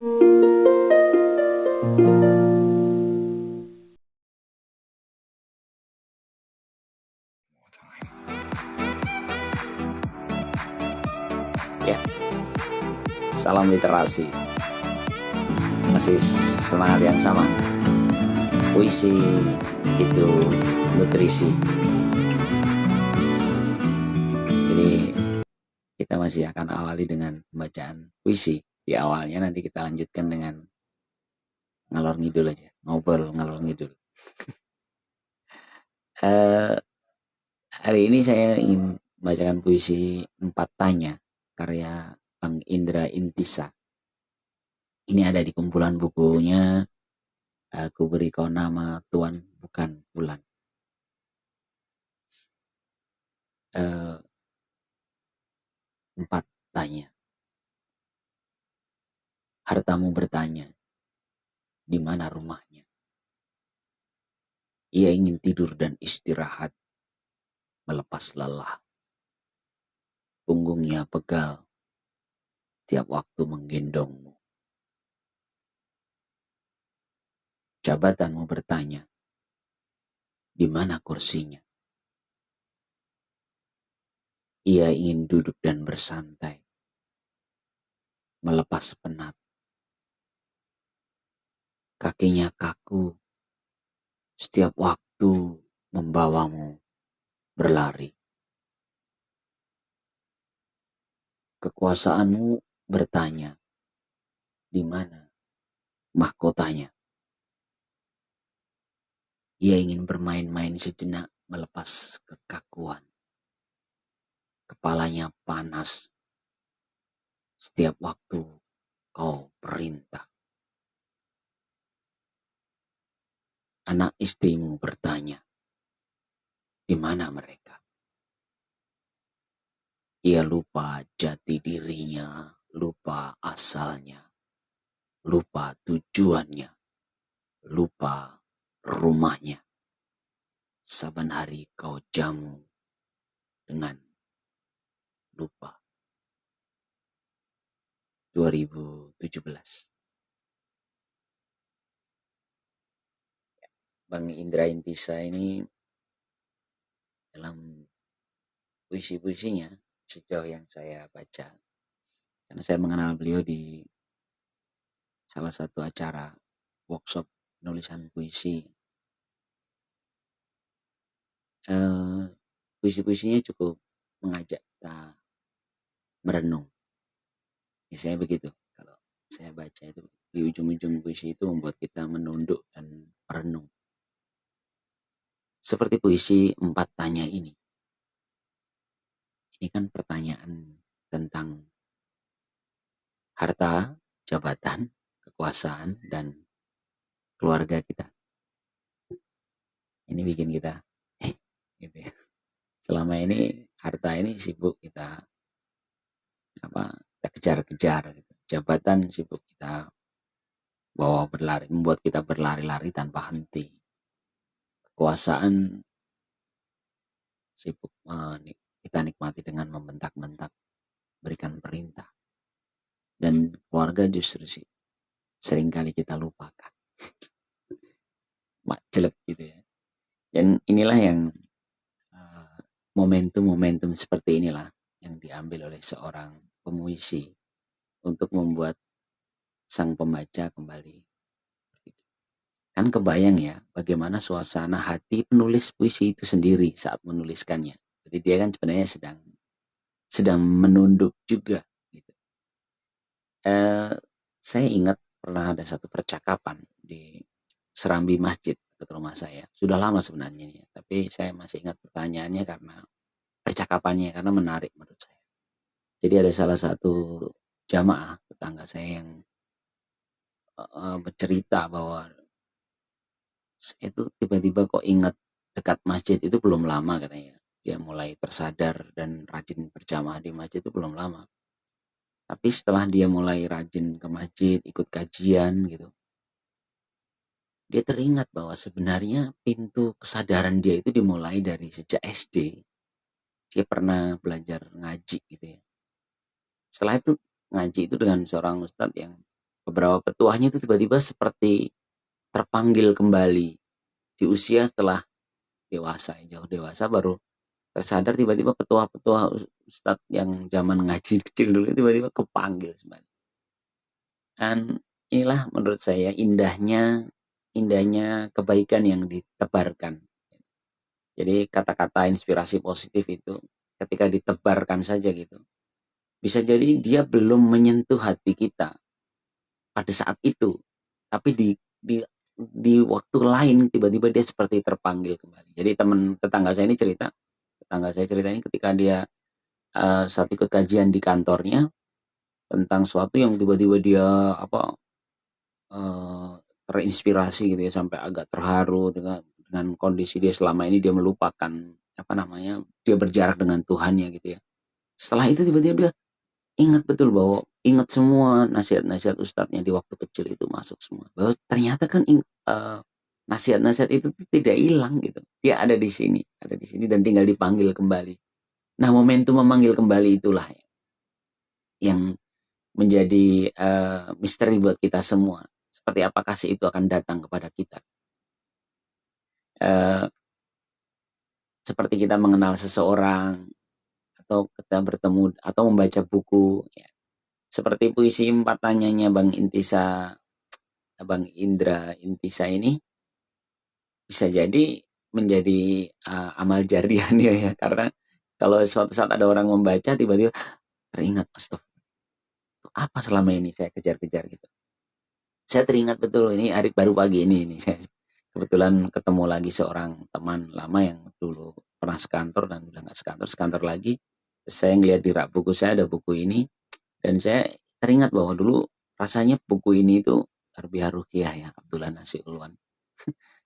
Ya, salam literasi. Masih semangat yang sama. Puisi itu nutrisi. Jadi kita masih akan awali dengan pembacaan puisi. Di awalnya nanti kita lanjutkan dengan ngalor ngidul aja, ngobrol ngalor ngidul. Hari ini saya ingin membacakan puisi Empat Tanya karya Bang Indra Intisa. Ini ada di kumpulan bukunya Aku Beri Kau Nama Tuan Bukan Bulan. Empat tanya. Hartamu bertanya, di mana rumahnya? Ia ingin tidur dan istirahat, melepas lelah. Punggungnya pegal, tiap waktu menggendongmu. Jabatanmu bertanya, di mana kursinya? Ia ingin duduk dan bersantai, melepas penat. Kakinya kaku, setiap waktu membawamu berlari. Kekuasaanmu bertanya, di mana mahkotanya? Ia ingin bermain-main sejenak, melepas kekakuan. Kepalanya panas, setiap waktu kau perintah. Anak istrimu bertanya, di mana mereka? Ia lupa jati dirinya, lupa asalnya, lupa tujuannya, lupa rumahnya. Saban hari kau jamu dengan lupa. 2017. Bang Indra Intisa ini dalam puisi-puisinya sejauh yang saya baca, karena saya mengenal beliau di salah satu acara workshop penulisan puisi. Puisi-puisinya cukup mengajak kita merenung. Biasanya begitu. Kalau saya baca itu di ujung-ujung puisi itu membuat kita menunduk dan merenung. Seperti puisi Empat Tanya ini. Ini kan pertanyaan tentang harta, jabatan, kekuasaan, dan keluarga kita. Ini bikin kita, gitu ya. Selama ini harta ini sibuk kita kejar-kejar, gitu. Jabatan sibuk kita bawa berlari, membuat kita berlari-lari tanpa henti. Kekuasaan sibuk kita nikmati dengan membentak-bentak, berikan perintah. Dan keluarga justru sih seringkali kita lupakan. Jelek gitu ya. Dan inilah yang momentum-momentum seperti inilah yang diambil oleh seorang pemuisi untuk membuat sang pembaca kembali. Kan kebayang ya bagaimana suasana hati penulis puisi itu sendiri saat menuliskannya. Jadi dia kan sebenarnya sedang menunduk juga. Gitu. Saya ingat pernah ada satu percakapan di serambi masjid dekat rumah saya. Sudah lama sebenarnya ya, tapi saya masih ingat pertanyaannya karena percakapannya, karena menarik menurut saya. Jadi ada salah satu jamaah tetangga saya yang bercerita bahwa saya itu tiba-tiba kok ingat dekat masjid itu belum lama katanya. Dia mulai tersadar dan rajin berjamaah di masjid itu belum lama. Tapi setelah dia mulai rajin ke masjid, ikut kajian gitu, dia teringat bahwa sebenarnya pintu kesadaran dia itu dimulai dari sejak SD. Dia pernah belajar ngaji gitu ya. Setelah itu ngaji itu dengan seorang ustadz yang beberapa petuahnya itu tiba-tiba seperti terpanggil kembali di usia setelah dewasa, jauh dewasa baru tersadar tiba-tiba petuah-petuah ustadz yang zaman ngaji kecil dulu tiba-tiba kepanggil sebenarnya. Dan inilah menurut saya indahnya kebaikan yang ditebarkan. Jadi kata-kata inspirasi positif itu ketika ditebarkan saja gitu, bisa jadi dia belum menyentuh hati kita pada saat itu, tapi di waktu lain tiba-tiba dia seperti terpanggil kembali. Jadi tetangga saya cerita ini ketika dia saat ikut kajian di kantornya tentang suatu yang tiba-tiba dia uh, terinspirasi gitu ya sampai agak terharu dengan kondisi dia selama ini dia melupakan dia berjarak dengan Tuhannya gitu ya. Setelah itu tiba-tiba dia ingat betul bahwa ingat semua nasihat-nasihat ustadznya di waktu kecil itu masuk semua. Bahwa ternyata kan nasihat-nasihat itu tidak hilang gitu. Dia ada di sini dan tinggal dipanggil kembali. Nah, momentum memanggil kembali itulah yang menjadi misteri buat kita semua. Seperti apa kasih itu akan datang kepada kita. Uh, Seperti kita mengenal seseorang atau kita bertemu atau membaca buku. Ya. Seperti puisi Empat Tanyanya Bang Indra Intisa ini bisa jadi menjadi amal jariah dia ya. Karena kalau suatu saat ada orang membaca tiba-tiba teringat, apa selama ini saya kejar-kejar gitu. Saya teringat betul ini hari baru pagi ini saya kebetulan ketemu lagi seorang teman lama yang dulu pernah sekantor dan udah nggak sekantor lagi. Terus saya ngeliat di rak buku saya ada buku ini dan saya teringat bahwa dulu rasanya buku ini itu Tarbiyah Ruqyah ya Abdullah Nasir Ulwan.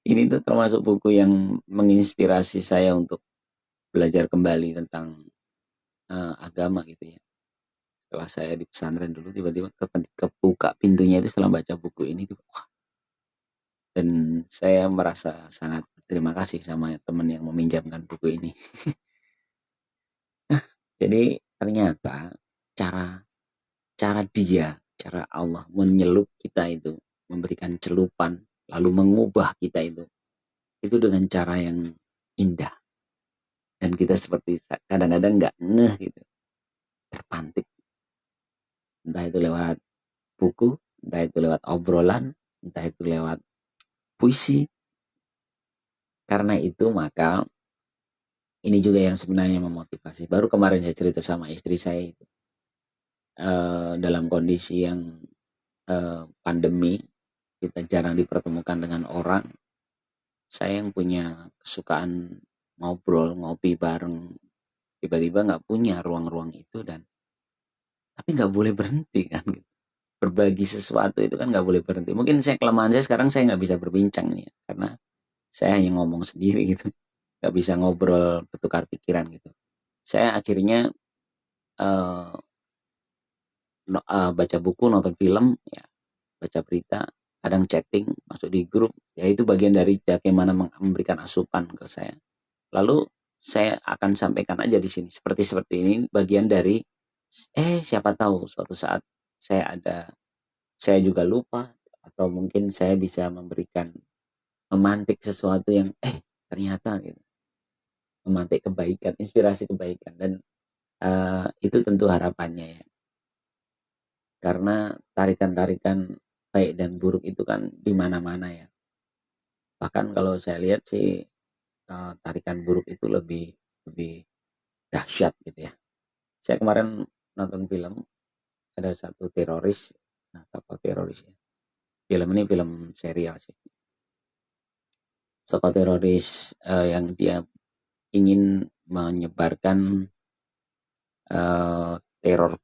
Ini tuh termasuk buku yang menginspirasi saya untuk belajar kembali tentang agama gitu ya. Setelah saya di pesantren dulu tiba-tiba kebuka pintunya itu setelah baca buku ini tuh, wah, dan saya merasa sangat terima kasih sama teman yang meminjamkan buku ini. Jadi ternyata cara cara Allah menyelup kita itu, memberikan celupan, lalu mengubah kita itu dengan cara yang indah. Dan kita seperti kadang-kadang nggak ngeh gitu, terpantik. Entah itu lewat buku, entah itu lewat obrolan, entah itu lewat puisi. Karena itu maka ini juga yang sebenarnya memotivasi. Baru kemarin saya cerita sama istri saya itu dalam kondisi yang pandemi, kita jarang dipertemukan dengan orang. Saya yang punya kesukaan ngobrol, ngopi bareng, tiba-tiba nggak punya ruang-ruang itu dan tapi nggak boleh berhenti kan. Gitu. Berbagi sesuatu itu kan nggak boleh berhenti. Mungkin kelemahan saya sekarang saya nggak bisa berbincang nih, ya, karena saya hanya ngomong sendiri gitu, nggak bisa ngobrol bertukar pikiran gitu. Saya akhirnya uh, baca buku, nonton film, ya, baca berita, kadang chatting, masuk di grup, ya itu bagian dari bagaimana memberikan asupan ke saya. Lalu saya akan sampaikan aja di sini seperti ini bagian dari siapa tahu suatu saat saya juga lupa atau mungkin saya bisa memantik sesuatu yang ternyata gitu, memantik kebaikan, inspirasi kebaikan dan itu tentu harapannya ya. Karena tarikan-tarikan baik dan buruk itu kan di mana-mana ya. Bahkan kalau saya lihat sih tarikan buruk itu lebih lebih dahsyat gitu ya. Saya kemarin nonton film ada satu teroris, tokoh teroris ya. Film ini film serial sih. Tokoh teroris yang dia ingin menyebarkan teror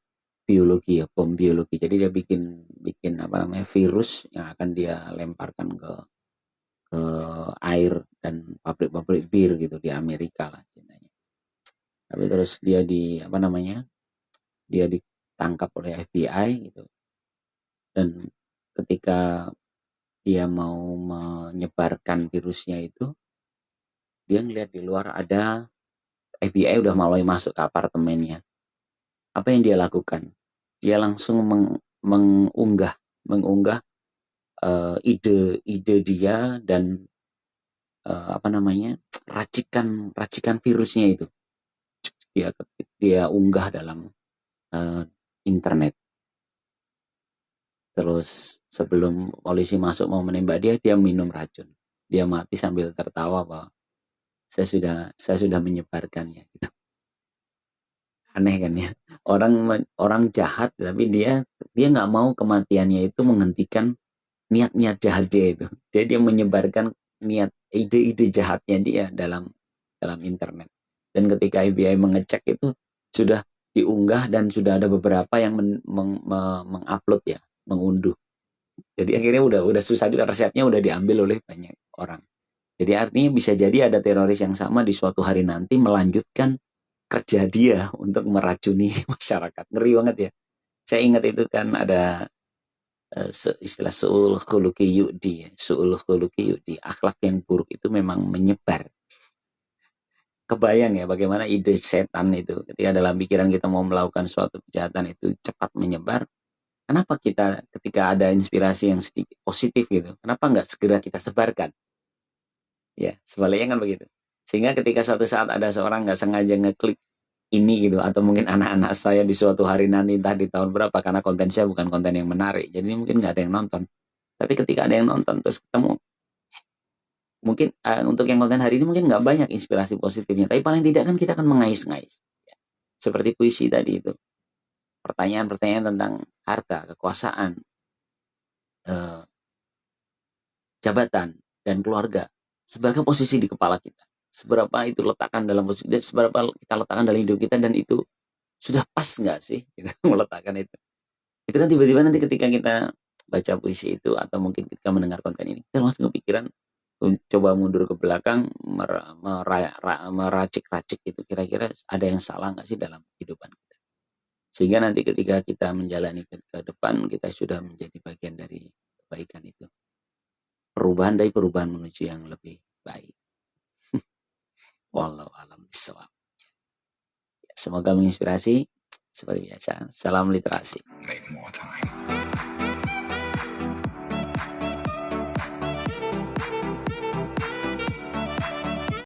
biologi ya, bom biologi. Jadi dia bikin bikin virus yang akan dia lemparkan ke air dan pabrik-pabrik bir gitu di Amerika lah ceritanya. Tapi terus dia ditangkap oleh FBI gitu. Dan ketika dia mau menyebarkan virusnya itu, dia ngeliat di luar ada FBI udah mulai masuk ke apartemennya. Apa yang dia lakukan? Dia langsung mengunggah mengunggah ide-ide dia dan racikan virusnya itu dia unggah dalam internet. Terus sebelum polisi masuk mau menembak dia minum racun. Dia mati sambil tertawa bahwa saya sudah menyebarkannya gitu. Aneh kan ya. Orang jahat tapi dia nggak mau kematiannya itu menghentikan niat-niat jahat dia itu. Dia menyebarkan niat ide-ide jahatnya dia dalam internet. Dan ketika FBI mengecek itu sudah diunggah dan sudah ada beberapa yang mengupload ya, mengunduh. Jadi akhirnya udah susah juga, resepnya udah diambil oleh banyak orang. Jadi artinya bisa jadi ada teroris yang sama di suatu hari nanti melanjutkan kerja dia untuk meracuni masyarakat. Ngeri banget ya. Saya ingat itu kan ada istilah su'ul khuluqi yu'di. Su'ul khuluqi yu'di. Akhlak yang buruk itu memang menyebar. Kebayang ya bagaimana ide setan itu ketika dalam pikiran kita mau melakukan suatu kejahatan itu cepat menyebar. Kenapa kita ketika ada inspirasi yang sedikit positif gitu, kenapa nggak segera kita sebarkan? Ya, sebaliknya kan begitu. Sehingga ketika suatu saat ada seorang nggak sengaja ngeklik ini gitu, atau mungkin anak-anak saya di suatu hari nanti entah di tahun berapa, karena konten saya bukan konten yang menarik, jadi mungkin nggak ada yang nonton. Tapi ketika ada yang nonton terus ketemu, mungkin untuk yang konten hari ini mungkin nggak banyak inspirasi positifnya, tapi paling tidak kan kita akan mengais-ngais. Ya. Seperti puisi tadi itu, pertanyaan-pertanyaan tentang harta, kekuasaan, eh, jabatan, dan keluarga. Seberapa posisi di kepala kita, seberapa itu letakkan dalam posisi, seberapa kita letakkan dalam hidup kita, dan itu sudah pas nggak sih kita meletakkan itu. Itu kan tiba-tiba nanti ketika kita baca puisi itu atau mungkin ketika mendengar konten ini, kita langsung kepikiran coba mundur ke belakang, meracik-racik itu kira-kira ada yang salah nggak sih dalam kehidupan kita. Sehingga nanti ketika kita menjalani ke depan, kita sudah menjadi bagian dari kebaikan itu. Perubahan dari perubahan menuju yang lebih baik. Wallahu a'lam bishawab. Semoga menginspirasi. Seperti biasa, salam literasi. Make more time.